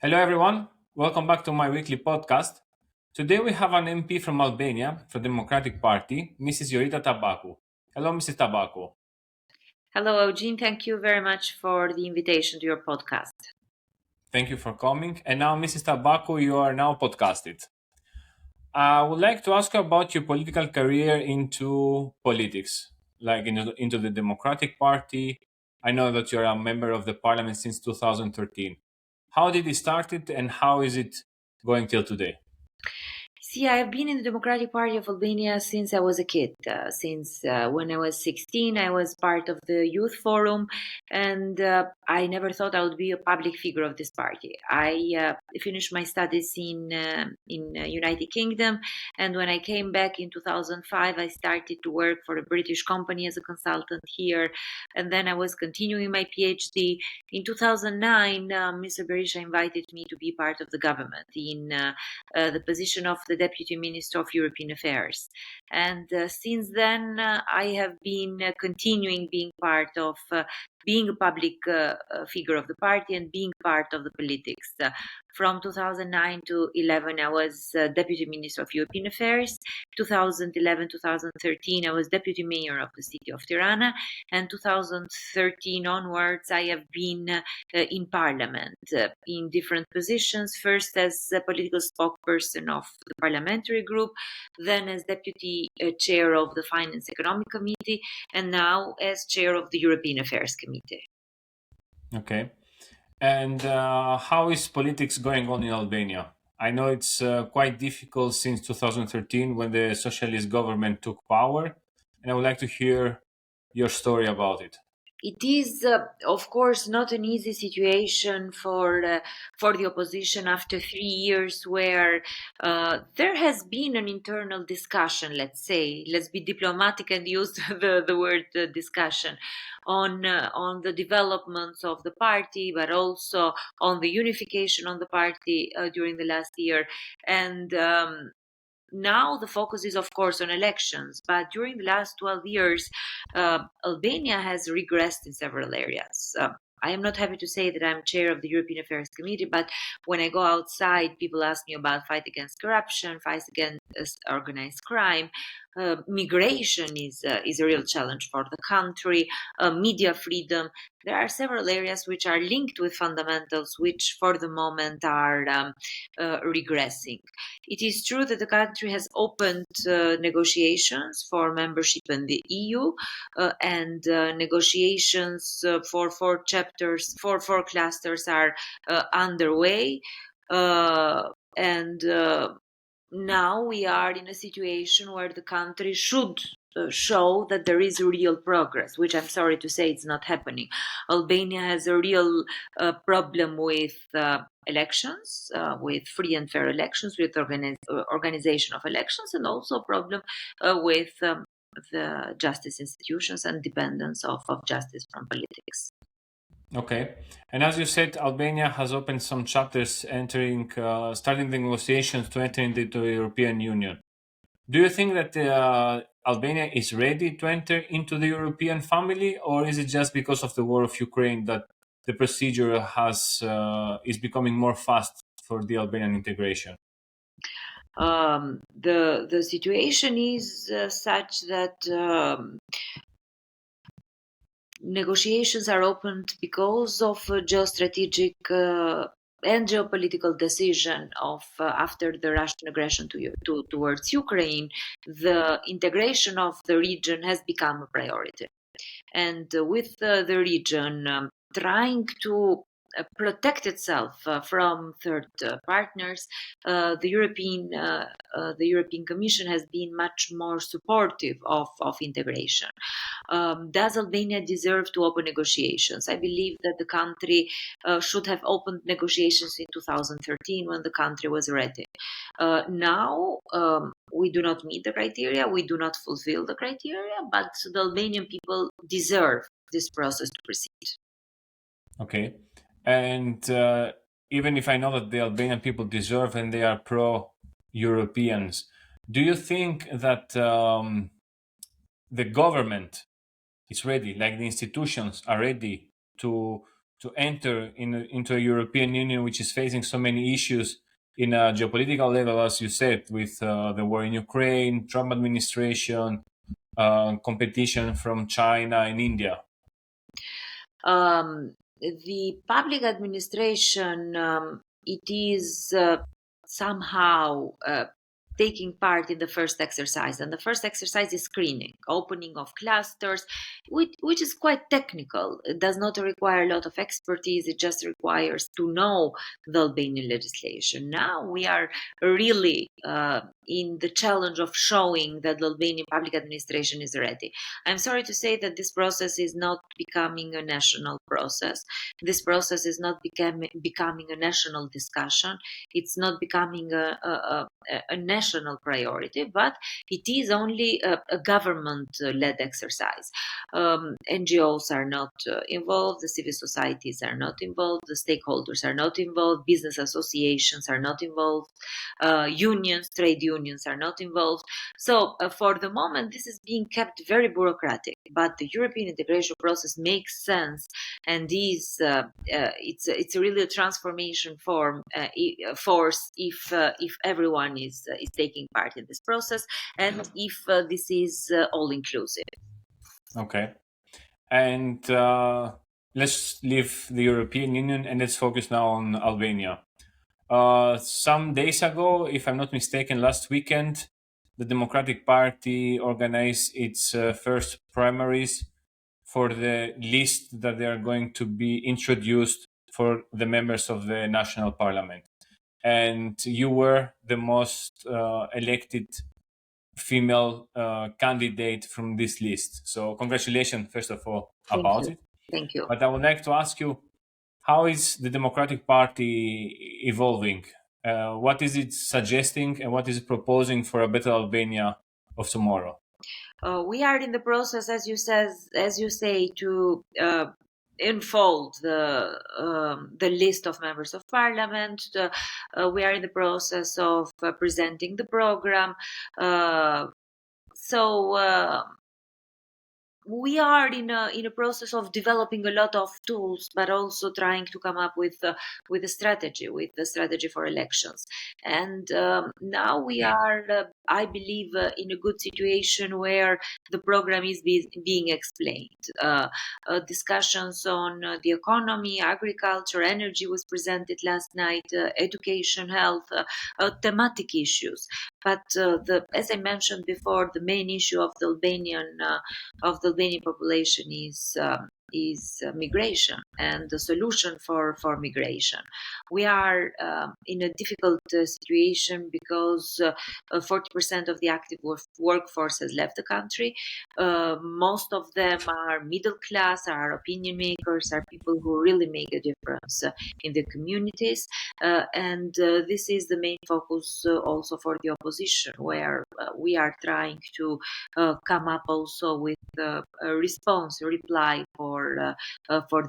Hello, everyone. Welcome back to my weekly podcast. Today we have an MP from Albania, from the Democratic Party, Mrs. Jorida Tabaku. Hello, Mrs. Tabaku. Hello, Eugene. Thank you very much for the invitation to your podcast. Thank you for coming. And now, Mrs. Tabaku, you are now podcasted. I would like to ask you about your political career into politics, like into the Democratic Party. I know that you're a member of the parliament since 2013. How did it start it and how is it going till today? See, I've been in the Democratic Party of Albania since I was a kid. Since when I was 16, I was part of the youth forum, and I never thought I would be a public figure of this party. I finished my studies in United Kingdom, and when I came back in 2005, I started to work for a British company as a consultant here, and then I was continuing my PhD. In 2009, Mr. Berisha invited me to be part of the government in the position of the Deputy Minister of European Affairs. And since then, I have been continuing being part of being a public figure of the party and being part of the politics. From 2009 to 11, I was Deputy Minister of European Affairs. 2011-2013, I was Deputy Mayor of the city of Tirana. And 2013 onwards, I have been in Parliament in different positions. First as a political spokesperson of the parliamentary group, then as Deputy Chair of the Finance Economic Committee, and now as Chair of the European Affairs Committee. Okay. And how is politics going on in Albania? I know it's quite difficult since 2013 when the socialist government took power, and I would like to hear your story about it. It is, of course, not an easy situation for the opposition after 3 years, where there has been an internal discussion. Let's say, let's be diplomatic and use the word discussion on the developments of the party, but also on the unification of the party during the last year. And now the focus is, of course, on elections, but during the last 12 years, Albania has regressed in several areas. I am not happy to say that I'm chair of the European Affairs Committee, but when I go outside, people ask me about fight against corruption, fight against organized crime. Migration is a real challenge for the country. Media freedom. There are several areas which are linked with fundamentals, which for the moment are regressing. It is true that the country has opened negotiations for membership in the EU, and negotiations for four clusters are underway. And now we are in a situation where the country should show that there is real progress, which I'm sorry to say it's not happening. Albania has a real problem with elections, with free and fair elections, with organization of elections, and also a problem with the justice institutions and dependence of justice from politics. Okay. And as you said, Albania has opened some chapters starting the negotiations to enter into the European Union. Do you think that Albania is ready to enter into the European family, or is it just because of the war of Ukraine that the procedure is becoming more fast for the Albanian integration? The situation is such that negotiations are opened because of a geostrategic and geopolitical decision of after the Russian aggression towards Ukraine. The integration of the region has become a priority, and with the region trying to protect itself from third partners, the European Commission has been much more supportive of integration. Does Albania deserve to open negotiations? I believe that the country should have opened negotiations in 2013 when the country was ready. Now we do not meet the criteria, we do not fulfill the criteria, but the Albanian people deserve this process to proceed. Okay. And even if I know that the Albanian people deserve and they are pro-Europeans, do you think that the government is ready, like the institutions are ready to to enter into a European Union which is facing so many issues in a geopolitical level, as you said, with the war in Ukraine, Trump administration, competition from China and India? The public administration, it is somehow taking part in the first exercise, and the first exercise is screening, opening of clusters, which is quite technical. It does not require a lot of expertise. It just requires to know the Albanian legislation. Now we are really in the challenge of showing that the Albanian public administration is ready. I'm sorry to say that this process is not becoming a national process. This process is not becoming a national discussion. It's not becoming a national priority, but it is only a government-led exercise. NGOs are not involved, the civil societies are not involved, the stakeholders are not involved, business associations are not involved, unions, trade unions are not involved. So for the moment, this is being kept very bureaucratic, but the European integration process makes sense, and is it's really a transformation force if everyone is taking part in this process, and if this is all inclusive. Okay. And let's leave the European Union and let's focus now on Albania. Some days ago, if I'm not mistaken, last weekend, the Democratic Party organized its first primaries for the list that they are going to be introduced for the members of the National Parliament. And you were the most elected female candidate from this list. So congratulations, first of all, about it. Thank you. But I would like to ask you, how is the Democratic Party evolving? What is it suggesting and what is it proposing for a better Albania of tomorrow? We are in the process, as you say, to unfold the list of members of parliament. We are in the process of presenting the program. We are in a process of developing a lot of tools, but also trying to come up with a strategy, for elections. And now we are, I believe, in a good situation where the program is being explained. Discussions on the economy, agriculture, energy was presented last night, education, health, thematic issues. But as I mentioned before, the main issue of the Albanian population is migration and the solution for migration. We are in a difficult situation because 40% of the active workforce has left the country. Most of them are middle class, are opinion makers, are people who really make a difference in the communities. And this is the main focus also for the opposition, where we are trying to come up also with a reply for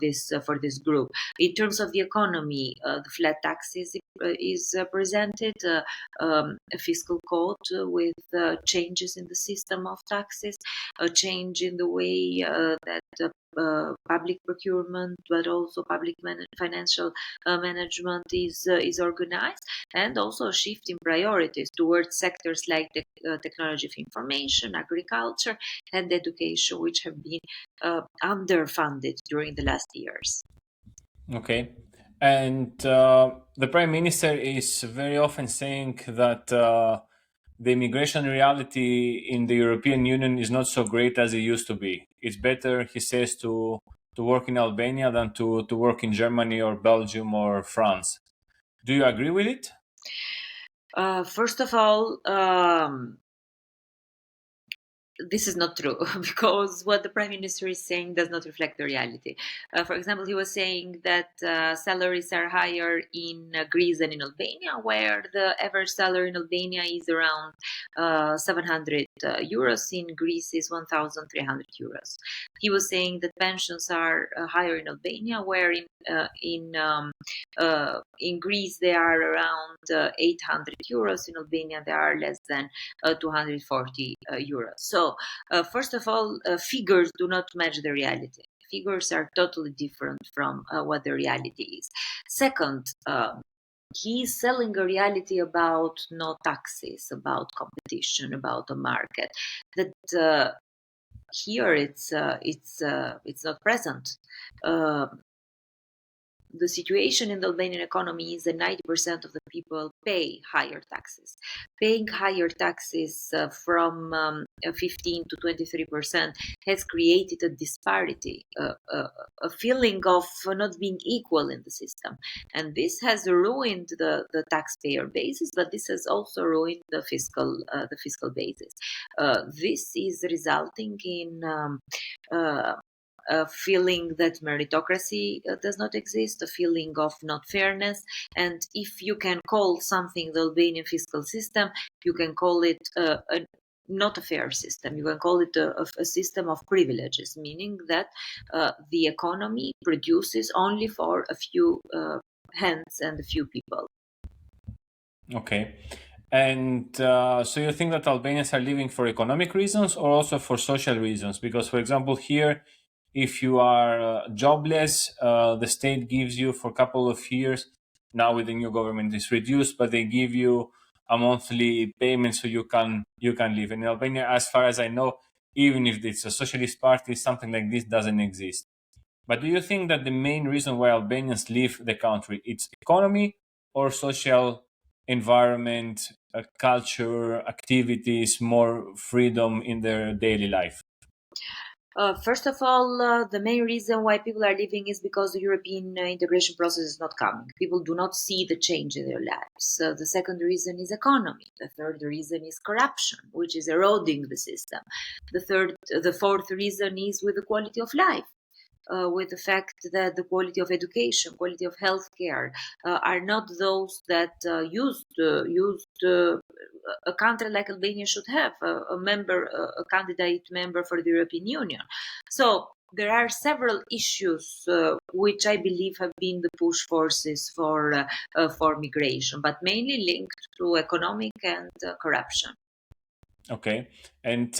this group. In terms of the economy, the flat taxes is presented, a fiscal code with changes in the system of taxes, a change in the way that public procurement, but also public financial management is organized, and also a shift in priorities towards sectors like technology of information, agriculture, and education, which have been underfunded during the last years. Okay. And the Prime Minister is very often saying that the immigration reality in the European Union is not so great as it used to be. It's better, he says, to work in Albania than to work in Germany or Belgium or France. Do you agree with it? First of all, this is not true, because what the Prime Minister is saying does not reflect the reality. For example, he was saying that salaries are higher in Greece than in Albania, where the average salary in Albania is around 700 euros. In Greece is 1,300 euros. He was saying that pensions are higher in Albania, where in Greece they are around 800 euros. In Albania they are less than 240 euros. So first of all, figures do not match the reality. figures are totally different from what the reality is. Second, he's selling a reality about no taxes, about competition, about a market that here it's not present. Uh, the situation in the Albanian economy is that 90% of the people pay higher taxes. Paying higher taxes from 15 to 23% has created a disparity, a feeling of not being equal in the system. And this has ruined the taxpayer basis, but this has also ruined the fiscal basis. This is resulting in a feeling that meritocracy does not exist, a feeling of not fairness. And if you can call something the Albanian fiscal system, you can call it not a fair system. You can call it a system of privileges, meaning that the economy produces only for a few hands and a few people. Okay. And so you think that Albanians are living for economic reasons or also for social reasons? Because, for example, here, if you are jobless, the state gives you for a couple of years. Now with the new government, it's reduced, but they give you a monthly payment so you can live. And in Albania, as far as I know, even if it's a socialist party, something like this doesn't exist. But do you think that the main reason why Albanians leave the country it's economy or social environment, culture, activities, more freedom in their daily life? First of all, the main reason why people are leaving is because the European integration process is not coming. People do not see the change in their lives. The second reason is economy. The third reason is corruption, which is eroding the system. The fourth reason is with the quality of life. With the fact that the quality of education, quality of healthcare are not those that a country like Albania should have, a candidate member for the European Union. So there are several issues which I believe have been the push forces for migration, but mainly linked to economic and corruption. Okay. And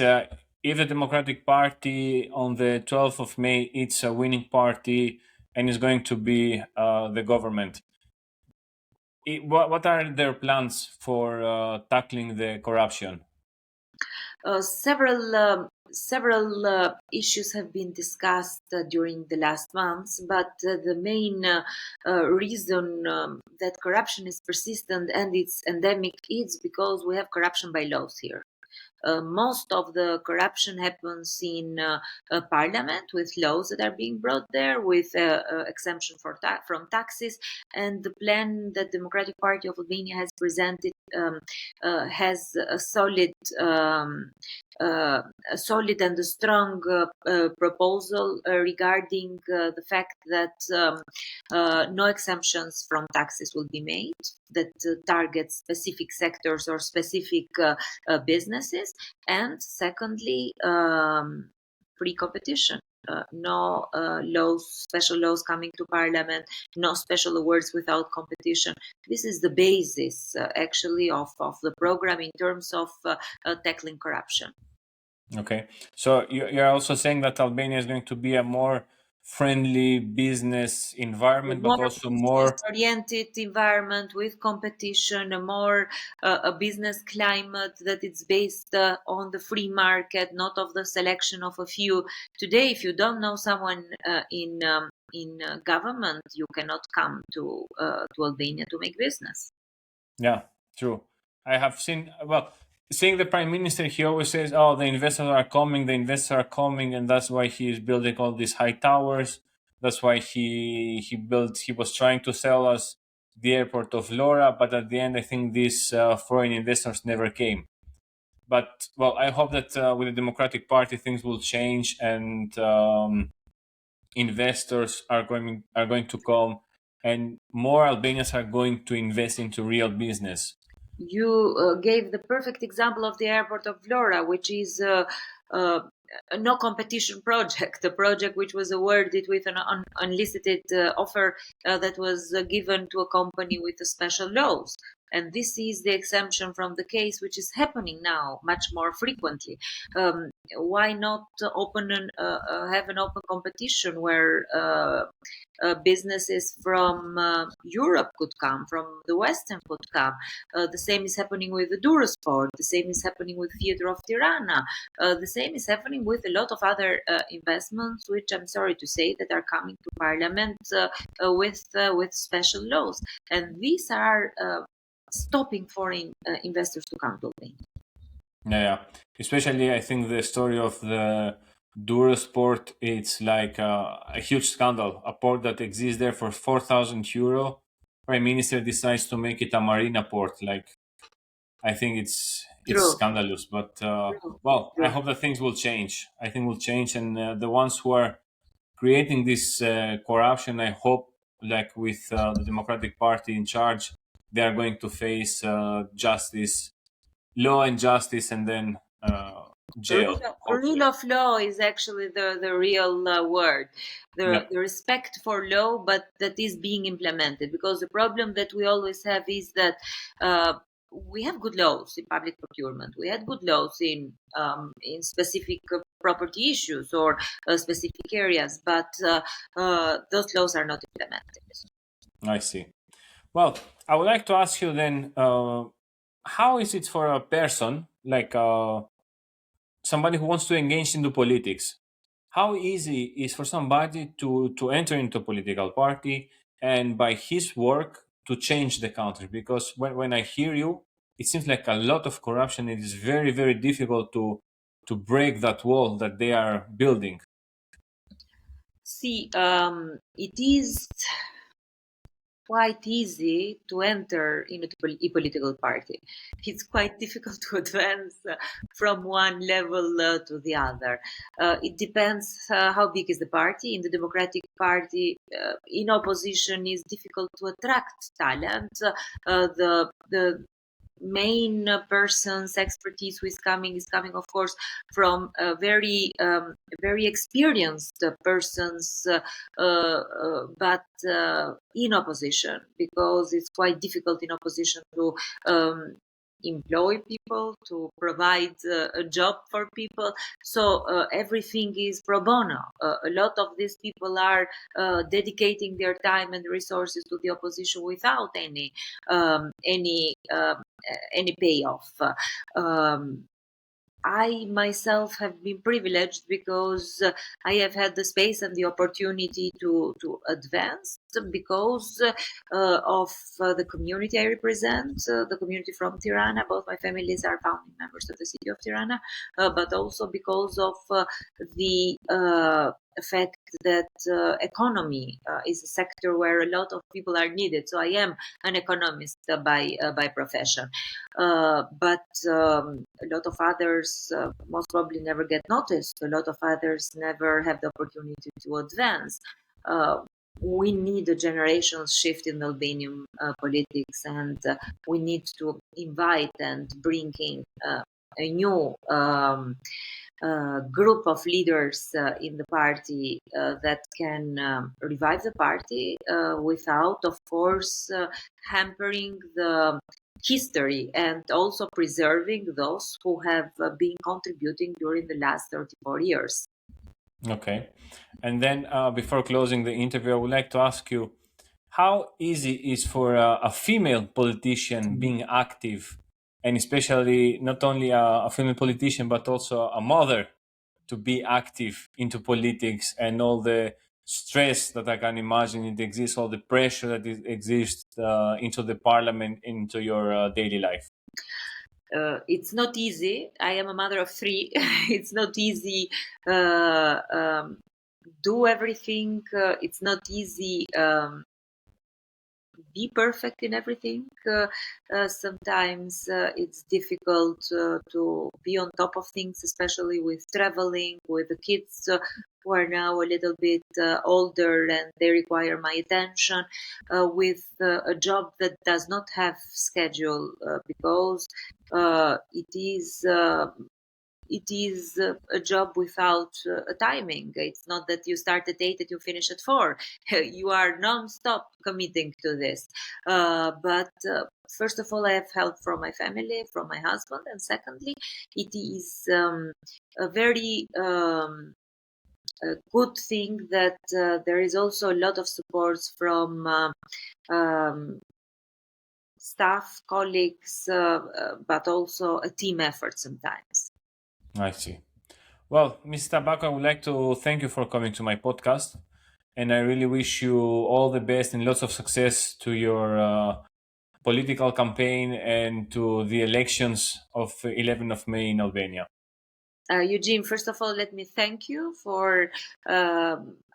if the Democratic Party on the 12th of May it's a winning party and is going to be the government, what are their plans for tackling the corruption? Several issues have been discussed during the last months, but the main reason that corruption is persistent and it's endemic is because we have corruption by laws here. Most of the corruption happens in parliament with laws that are being brought there with exemption from taxes, and the plan that Democratic Party of Albania has presented has a solid and a strong proposal regarding the fact that no exemptions from taxes will be made that target specific sectors or specific businesses, and secondly, free competition. No special laws coming to parliament, no special awards without competition. This is the basis, actually, of the program in terms of tackling corruption. Okay. So you're also saying that Albania is going to be a more friendly business A environment, but more also more. business-oriented environment with competition, a business climate that is based on the free market, not of the selection of a few. Today, if you don't know someone in government, you cannot come to Albania to make business. Yeah, true. I have seen, well, seeing the prime minister, he always says, "Oh, the investors are coming, the investors are coming," and that's why he is building all these high towers. That's why he was trying to sell us the airport of Lora, but at the end, I think these foreign investors never came. But well, I hope that with the Democratic Party, things will change and investors are going to come, and more Albanians are going to invest into real business. You gave the perfect example of the airport of Vlora, which is uh, a no competition project, a project which was awarded with an unsolicited offer that was given to a company with a special laws. And this is the exemption from the case, which is happening now much more frequently. Why not have an open competition where businesses from Europe could come, from the Western could come? The same is happening with the Durasport. The same is happening with Theatre of Tirana. The same is happening with a lot of other investments, which I'm sorry to say that are coming to Parliament with special laws, and these are stopping foreign investors to come to Albania. Yeah, especially I think the story of the Durasport, it's like a huge scandal. A port that exists there for €4,000, prime minister decides to make it a marina port. Like, I think it's True. scandalous. But True. I hope that things will change. I think will change, and the ones who are creating this corruption, I hope, like with the Democratic Party in charge, they are going to face justice, law and justice, and then jail. Rule Hopefully, of law is actually the real word. yeah, The respect for law, but that is being implemented. Because the problem that we always have is that we have good laws in public procurement. We had good laws in specific property issues or specific areas, but those laws are not implemented. I see. Well, I would like to ask you then, how is it for a person like somebody who wants to engage into politics? How easy is for somebody to enter into a political party and by his work to change the country? Because when I hear you, it seems like a lot of corruption. It is very, very difficult to break that wall that they are building. See, it is quite easy to enter into a political party. It's quite difficult to advance from one level to the other. It depends how big is the party. In the Democratic Party, in opposition, is difficult to attract talent. The main person's expertise who is coming, of course, from very experienced persons, but in opposition, because it's quite difficult in opposition to employ people, to provide a job for people. So everything is pro bono. A lot of these people are dedicating their time and resources to the opposition without any payoff. Um, I myself have been privileged because I have had the space and the opportunity to advance because of the community I represent, the community from Tirana. Both my families are founding members of the city of Tirana, but also because of the fact that economy is a sector where a lot of people are needed. So I am an economist by profession. But a lot of others most probably never get noticed. A lot of others never have the opportunity to advance. We need a generational shift in Albanian politics, and we need to invite and bring in a new group of leaders in the party that can revive the party without, of course, hampering the history and also preserving those who have been contributing during the last 34 years. Okay. And then before closing the interview, I would like to ask you how easy is for a female politician being active, and especially not only a female politician, but also a mother to be active into politics and all the stress that I can imagine it exists, all the pressure that exists into the parliament, into your daily life? It's not easy. I am a mother of three. It's not easy. Do everything. It's not easy. Be perfect in everything. Sometimes it's difficult to be on top of things, especially with traveling, with the kids who are now a little bit older and they require my attention, with a job that does not have schedule because it is it is a job without a timing. It's not that you start at 8 and you finish at 4. You are non-stop committing to this. But first of all, I have help from my family, from my husband, and secondly, it is a very a good thing that there is also a lot of support from um, staff, colleagues, but also a team effort sometimes. I see. Well, Ms. Tabaku, I would like to thank you for coming to my podcast, and I really wish you all the best and lots of success to your political campaign and to the elections of 11th of May in Albania. Eugene, first of all, let me thank you for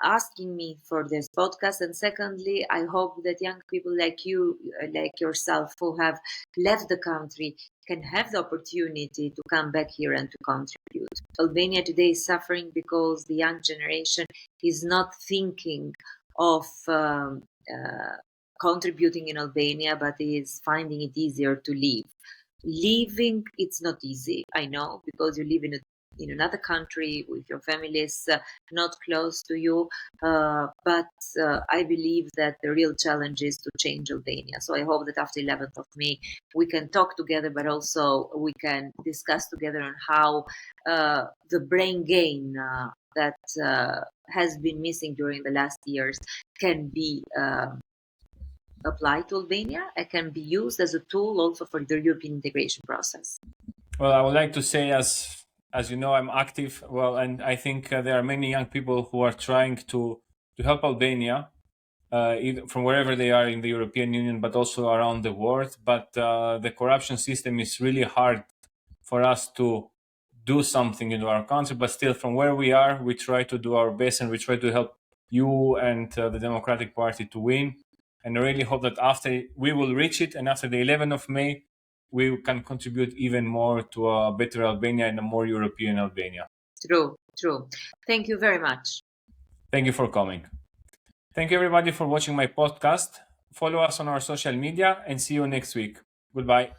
asking me for this podcast. And secondly, I hope that young people like you, like yourself, who have left the country, can have the opportunity to come back here and to contribute. Albania today is suffering because the young generation is not thinking of contributing in Albania, but is finding it easier to leave. Leaving, it's not easy, I know, because you live in another country with your families not close to you. But I believe that the real challenge is to change Albania. So I hope that after 11th of May, we can talk together, but also we can discuss together on how the brain gain that has been missing during the last years can be applied to Albania and can be used as a tool also for the European integration process. Well, I would like to say, as you know, I'm active. Well, and I think there are many young people who are trying to help Albania, from wherever they are in the European Union, but also around the world. But the corruption system is really hard for us to do something in our country. But still, from where we are, we try to do our best, and we try to help you and the Democratic Party to win. And I really hope that after we will reach it, and after the 11th of May, we can contribute even more to a better Albania and a more European Albania. True, true. Thank you very much. Thank you for coming. Thank you, everybody, for watching my podcast. Follow us on our social media and see you next week. Goodbye.